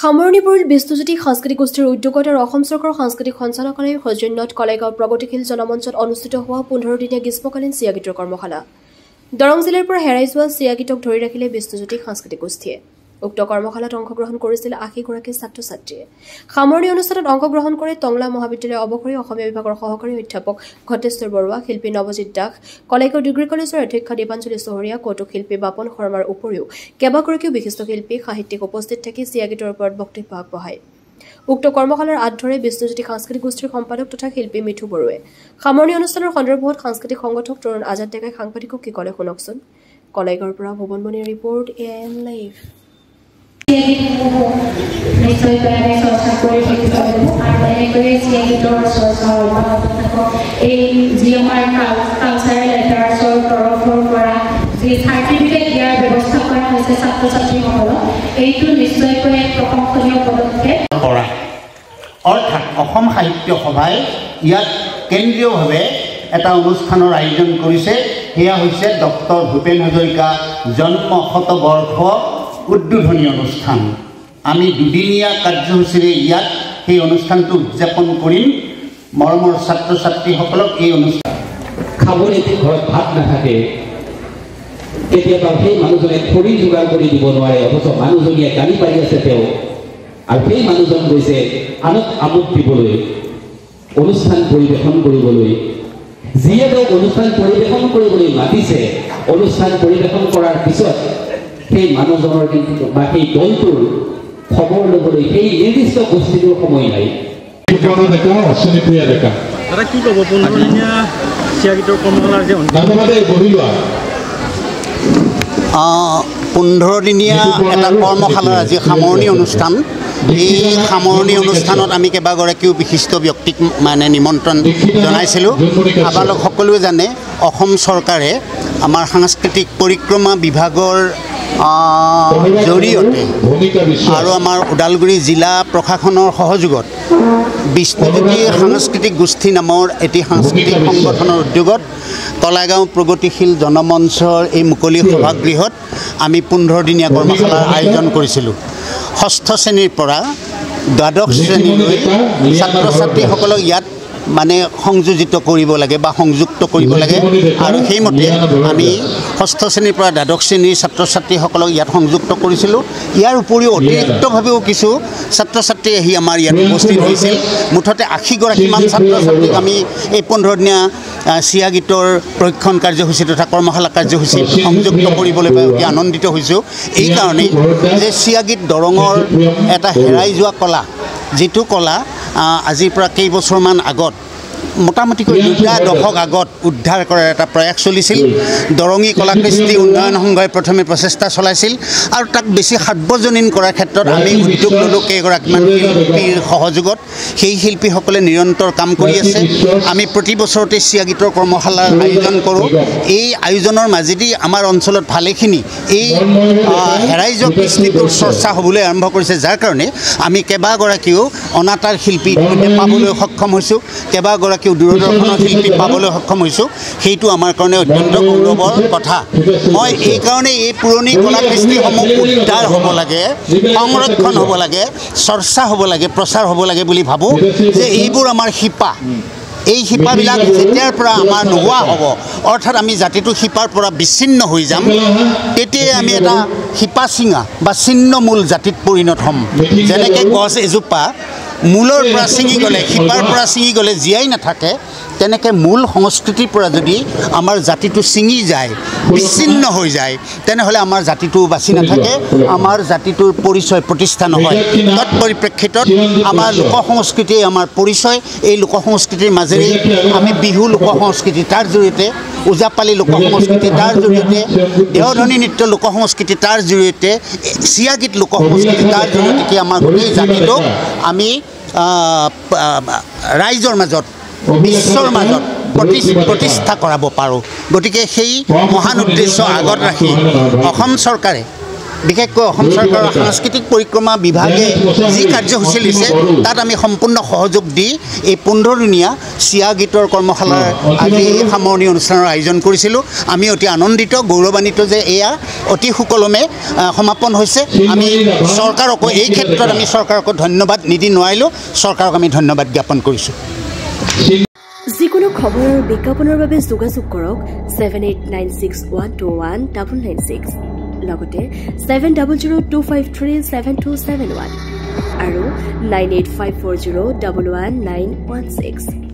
সামৰণিপুৰ বিষ্ণুজ্যোতি সাংস্কৃতিক গোষ্ঠীৰ উদ্যোগত আৰু অসম চৰকাৰৰ সাংস্কৃতিক সঞ্চালকালয়ৰ সৌজন্যত কলাইগাঁও প্ৰগতিশীল জনমঞ্চত অনুষ্ঠিত হোৱা 15-দিনীয়া গ্ৰীষ্মকালীন চিয়া গীতৰ কৰ্মশালা। দৰং জিলাৰ পৰা হেৰাই যোৱা চিয়া গীতক ধৰি ৰাখিলে বিষ্ণুজ্যোতি সাংস্কৃতিক গোষ্ঠীয়ে। উক্ত কৰ্মশালাত অংশগ্ৰহণ কৰিছিল 80গৰাকী ছাত্ৰ-ছাত্ৰীয়ে। সামৰণি অনুষ্ঠানত অংশগ্ৰহণ কৰে টংলা মহাবিদ্যালয়ৰ অৱসৰী অসমীয়া বিভাগৰ সহকাৰী অধ্যাপক ঘটেশ্বৰ বৰুৱা, শিল্পী নৱজিৎ দাস, কলাইগাঁও ডিগ্ৰী কলেজৰ অধ্যক্ষ দীপাঞ্জলি চহৰীয়া, কৌতুক শিল্পী বাপন শৰ্মাৰ উপৰিও কেইবাগৰাকীও বিশিষ্ট শিল্পী সাহিত্যিক উপস্থিত থাকি চিয়া গীতৰ ওপৰত বক্তব্য আগবঢ়ায়। উক্ত কৰ্মশালাৰ আঁত ধৰে বিষ্ণুজ্যোতি সাংস্কৃতিক গোষ্ঠীৰ সম্পাদক তথা শিল্পী মিঠু বৰুৱে। সামৰণি অনুষ্ঠানৰ সন্দৰ্ভত সাংস্কৃতিক সংগঠক তৰুণ আজাদ ডেকাই সাংবাদিকক কি ক'লে শুনকচোন। কলাইগাঁৱৰ পৰা ভুৱনমণিৰ ৰিপৰ্ট AIM লাইভ। নিশ্চয় চৰ্চা কৰি থাকিব লাগিব আৰু এনেকৈয়ে চিয়া গীতৰ চৰ্চা অব্যাহত থাকিব। এই যি আমাৰ কালচাৰেল এফেয়াৰ্ছৰ তৰফৰ পৰা যি চাৰ্টিফিকেট দিয়াৰ ব্যৱস্থা কৰা হৈছে ছাত্ৰ ছাত্ৰীসকলক, এইটো নিশ্চয়কৈ এক প্ৰশংসনীয় পদক্ষেপ। অৰ্থাৎ অসম সাহিত্য সভাই ইয়াত কেন্দ্ৰীয়ভাৱে এটা অনুষ্ঠানৰ আয়োজন কৰিছে। সেয়া হৈছে ডক্টৰ ভূপেন হাজৰিকা জন্ম শতবৰ্ষ উদ্বোধনী অনুষ্ঠান। আমি দুদিনীয়া কাৰ্যসূচীৰে ইয়াত সেই অনুষ্ঠানটো উদযাপন কৰিম। মৰমৰ ছাত্ৰ ছাত্ৰীসকলক এই অনুষ্ঠান খাবলৈ ঘৰত ভাত নাথাকে, কেতিয়াবা সেই মানুহজনে খৰি যোগাৰ কৰি দিব নোৱাৰে, অথচ মানুহজনীয়ে গালি পাৰি আছে তেওঁ, আৰু সেই মানুহজন গৈছে আনক আমোদ দিবলৈ, অনুষ্ঠান পৰিৱেশন কৰিবলৈ। যিয়ে তেওঁক অনুষ্ঠান পৰিৱেশন কৰিবলৈ মাতিছে, অনুষ্ঠান পৰিৱেশন কৰাৰ পিছত সেই মানুহজনৰ কিন্তু বা সেই দলটোৰ খবৰ ল'বলৈ সেই নিৰ্দিষ্ট গোষ্ঠীটোৰ সময় নাই। দাদা কি ক'ব 15-দিনীয়া চিয়া গীতৰ কৰ্মশালাৰ যে 15-দিনীয়া এটা কৰ্মশালাৰ আজি সামৰণি অনুষ্ঠান। এই সামৰণি অনুষ্ঠানত আমি কেইবাগৰাকীও বিশিষ্ট ব্যক্তিক নিমন্ত্ৰণ জনাইছিলোঁ। আপোনালোক সকলোৱে জানে অসম চৰকাৰে আমাৰ সাংস্কৃতিক পৰিক্ৰমা বিভাগৰ জৰিয়তে আৰু আমাৰ ওদালগুৰি জিলা প্ৰশাসনৰ সহযোগত বিষ্ণুজ্যোতি সাংস্কৃতিক গোষ্ঠী নামৰ এটি সাংস্কৃতিক সংগঠনৰ উদ্যোগত কলাইগাঁও প্ৰগতিশীল জনমঞ্চৰ এই মুকলি সভাগৃহত আমি 15-দিনীয়া কৰ্মশালাৰ আয়োজন কৰিছিলোঁ। 6ষ্ঠ শ্ৰেণীৰ পৰা দ্বাদশ শ্ৰেণীলৈ ছাত্ৰ ছাত্ৰীসকলক ইয়াত সংযোজিত কৰিব লাগে বা সংযুক্ত কৰিব লাগে, আৰু সেইমতে আমি 6ষ্ঠ শ্ৰেণীৰ পৰা দ্বাদশ শ্ৰেণীৰ ছাত্ৰ ছাত্ৰীসকলক ইয়াত সংযুক্ত কৰিছিলোঁ। ইয়াৰ উপৰিও অতিৰিক্তভাৱেও কিছু ছাত্ৰ ছাত্ৰী আহি আমাৰ ইয়াত উপস্থিত হৈছিল। মুঠতে 80গৰাকীমান ছাত্ৰ ছাত্ৰীক আমি এই 15-দিনীয়া চিয়া গীতৰ প্ৰশিক্ষণ কাৰ্যসূচী তথা কৰ্মশালা কাৰ্যসূচীত সংযুক্ত কৰিবলৈ পাই অতি আনন্দিত হৈছোঁ। এইকাৰণেই যে চিয়া গীত দৰঙৰ এটা হেৰাই যোৱা কলা, যিটো কলা আজিৰ পৰা কেইবছৰমান আগত মোটামুটিকৈ 2 দশক আগত উদ্ধাৰ কৰাৰ এটা প্ৰয়াস চলিছিল। দৰঙী কলাকৃষ্টি উন্নয়ন সংঘই প্ৰথমে প্ৰচেষ্টা চলাইছিল, আৰু তাক বেছি সাৰ্বজনীন কৰাৰ ক্ষেত্ৰত আমি উদ্যোগ ল'লোঁ কেইগৰাকীমান শিল্পীৰ সহযোগত। সেই শিল্পীসকলে নিৰন্তৰ কাম কৰি আছে। আমি প্ৰতি বছৰতে চিয়া গীতৰ কৰ্মশালাৰ আয়োজন কৰোঁ। এই আয়োজনৰ মাজেদি আমাৰ অঞ্চলত ভালেখিনি এই হেৰাই যোৱা কৃষ্টিটোৰ চৰ্চা হ'বলৈ আৰম্ভ কৰিছে, যাৰ কাৰণে আমি কেইবাগৰাকীও অনাতাঁৰ শিল্পী পাবলৈ সক্ষম হৈছোঁ, কেইবাগৰাকীও দূৰদৰ্শনৰ শিল্পী পাবলৈ সক্ষম হৈছোঁ। সেইটো আমাৰ কাৰণে অত্যন্ত গৌৰৱৰ কথা। মই এইকাৰণে এই পুৰণি কলাকৃষ্টিসমূহ উদ্ধাৰ হ'ব লাগে, সংৰক্ষণ হ'ব লাগে, চৰ্চা হ'ব লাগে, প্ৰচাৰ হ'ব লাগে বুলি ভাবোঁ। যে এইবোৰ আমাৰ শিপা, এই শিপাবিলাক যেতিয়াৰ পৰা আমাৰ নোহোৱা হ'ব, অৰ্থাৎ আমি জাতিটো শিপাৰ পৰা বিচ্ছিন্ন হৈ যাম, তেতিয়াই আমি এটা শিপা চিঙা বা ছিন্নমূল জাতিত পৰিণত হ'ম। যেনেকৈ গছ এজোপা মূলৰ পৰা ছিঙি গ'লে, শিপাৰ পৰা ছিঙি গ'লে জীয়াই নাথাকে, তেনেকৈ মূল সংস্কৃতিৰ পৰা যদি আমাৰ জাতিটো ছিঙি যায়, বিচ্ছিন্ন হৈ যায়, তেনেহ'লে আমাৰ জাতিটো বাচি নাথাকে, আমাৰ জাতিটোৰ পৰিচয় প্ৰতিষ্ঠা নহয়। তৎ পৰিপ্ৰেক্ষিতত আমাৰ লোক সংস্কৃতিয়ে আমাৰ পৰিচয়। এই লোক সংস্কৃতিৰ মাজেৰে আমি বিহু লোক সংস্কৃতি, তাৰ জৰিয়তে ওজাপালি লোক সংস্কৃতি, তাৰ জৰিয়তে দেওধনী নৃত্য লোক সংস্কৃতি, তাৰ জৰিয়তে চিয়া গীত লোক সংস্কৃতি, তাৰ জৰিয়তে কি আমাৰ গোটেই জাতিটোক আমি ৰাইজৰ মাজত, বিশ্বৰ মাজত প্ৰতিষ্ঠা কৰাব পাৰোঁ। গতিকে সেই মহান উদ্দেশ্য আগত ৰাখি অসম চৰকাৰে বিশেষকৈ অসম চৰকাৰৰ সাংস্কৃতিক পৰিক্ৰমা বিভাগে যি কাৰ্যসূচী লৈছে তাত আমি সম্পূৰ্ণ সহযোগ দি এই 15 দিনীয়া চিয়া গীতৰ কৰ্মশালাৰ আজি সামৰণি অনুষ্ঠানৰ আয়োজন কৰিছিলোঁ। আমি অতি আনন্দিত গৌৰৱান্বিত যে এয়া অতি সুকলমে সমাপন হৈছে। আমি চৰকাৰকো এই ক্ষেত্ৰত আমি চৰকাৰকো ধন্যবাদ নিদি নোৱাৰিলোঁ, চৰকাৰক আমি ধন্যবাদ জ্ঞাপন কৰিছোঁ। যিকোনো খবৰ আৰু বিজ্ঞাপনৰ বাবে যোগাযোগ কৰক 7896121996 লগতে 7002537271 আৰু 9854011916।